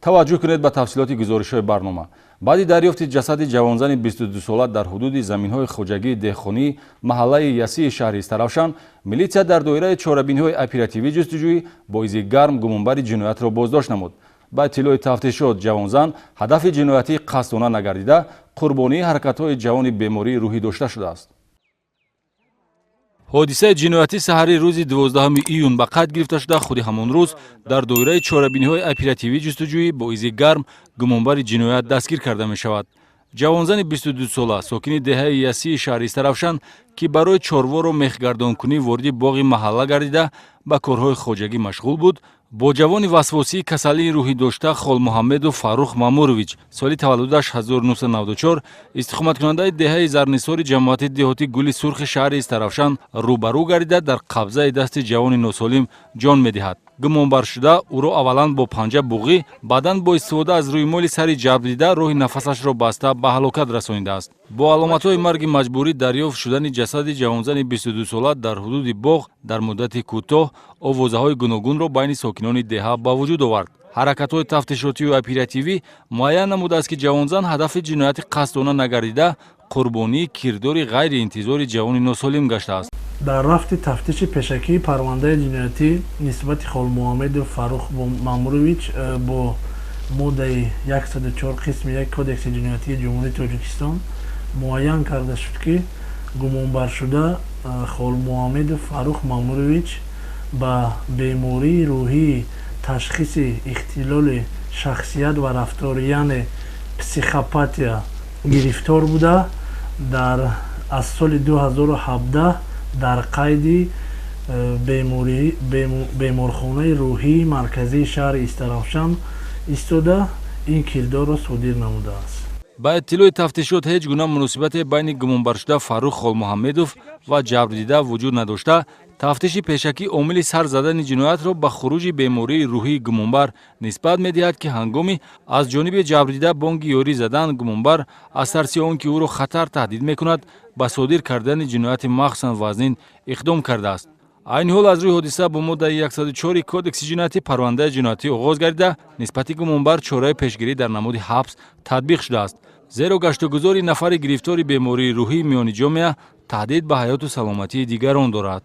таваҷҷӯҳ кунед ба тафсилоти гузоришҳои барнома. баъди дарёфти ҷасади ҷавонзани 22 сола дар ҳудуди заминҳои хоҷагии деҳқонии маҳаллаи Ясии шаҳри Истаравшан, милитсия дар доираи чорабиниҳои оперативии ҷустуҷӯӣ бо изи гарм гумонбари ҷиноятро боздошт намуд. ба иттилои тафтишот, ҷавонзан ҳадафи ҷиноятии қасдона нагардида, қурбонии ҳаракатҳои ҷавони бемории рӯҳӣ дошта шудааст. ҳодисаи ҷиноятӣ саҳари рӯзи 12 июн ба қайд гирифта шуда, худи ҳамон рӯз дар доираи чорабиниҳои оперативии ҷустуҷӯӣ бо изи гарм гумонбари ҷиноят дастгир карда мешавад. ҷавонзани 22 сола сокини деҳаи Ясии шаҳри Истаравшан, ки барои чорвору мехгардонкунӣ вориди боғи маҳалла гардида ба корҳои хоҷагӣ машғул буд, бо ҷавони васвосии касалии рӯҳӣ дошта Холмуҳаммеду Фаррух Мамурович, соли таваллудаш 1994, истиқоматкунандаи деҳаи Зарнисори ҷамоати деҳотӣ Гули Сурхи шаҳри Истаравшан рӯбарӯ гардида дар қабзаи дасти ҷавони носолим ҷон медиҳад. гумонбаршуда ӯро аввалан бо панҷа буғӣ, баъдан бо истифода аз рӯймоли сари ҷабр дида роҳи нафасашро баста ба ҳалокат расонидааст. бо аломатҳои марги маҷбурӣ дарёфт шудани ҷасади ҷавонзани 22 сола дар ҳудуди боғ дар муддати кӯтоҳ овозаҳои гуногунро байни сокинони деҳа ба вуҷуд овард. ҳаракатҳои тафтишотию оперативӣ муайян намудааст, ки ҷавонзан ҳадафи ҷинояти қасдона нагардида, қурбонии кирдори ғайриинтизори ҷавони носолим гаштааст. дар рафти тафтиши пешакии парвандаи ҷиноятӣ нисбати Холмуҳаммеду Фаррух Мамурович бо моддаи 104 қисми 1 кодекси ҷиноятии ҷумҳурии Тоҷикистон муайян карда шуд, ки гумонбаршуда Холмуҳаммеду Фаррух Мамурович ба бемории рӯҳии ташхиси ихтилоли шахсият ва рафтор, яъне психопатия гирифтор буда, аз соли 2017 дар қайди беморхонаи рӯҳии марказии шаҳри Истаравшан истода, ин кирдорро содир намудааст. ба иттилои тафтишот ҳеҷ гуна муносибате байни гумонбаршуда Фаррух Холмуҳаммедов ва ҷабрдида вуҷуд надошта, тафтиши пешакӣ омили сар задани ҷиноятро ба хуруҷи бемории рӯҳии гумонбар нисбат медиҳад, ки ҳангоми аз ҷониби ҷабрдида бонги ёрӣ задан, гумонбар аз тарси он ки ӯро хатар таҳдид мекунад, ба содир кардани ҷинояти махсусан вазнин иқдом кардааст. айни ҳол аз рӯи ҳодиса бо моддаи 104 кодекси ҷиноятӣ парвандаи ҷиноятӣ оғоз гардида, нисбати гумонбар чораи пешгирӣ дар намуди ҳабс татбиқ шудааст, зеро гаштугузори нафари гирифтори бемории рӯҳии миёни ҷомеа таҳдид ба ҳаёту саломатии дигарон дорад.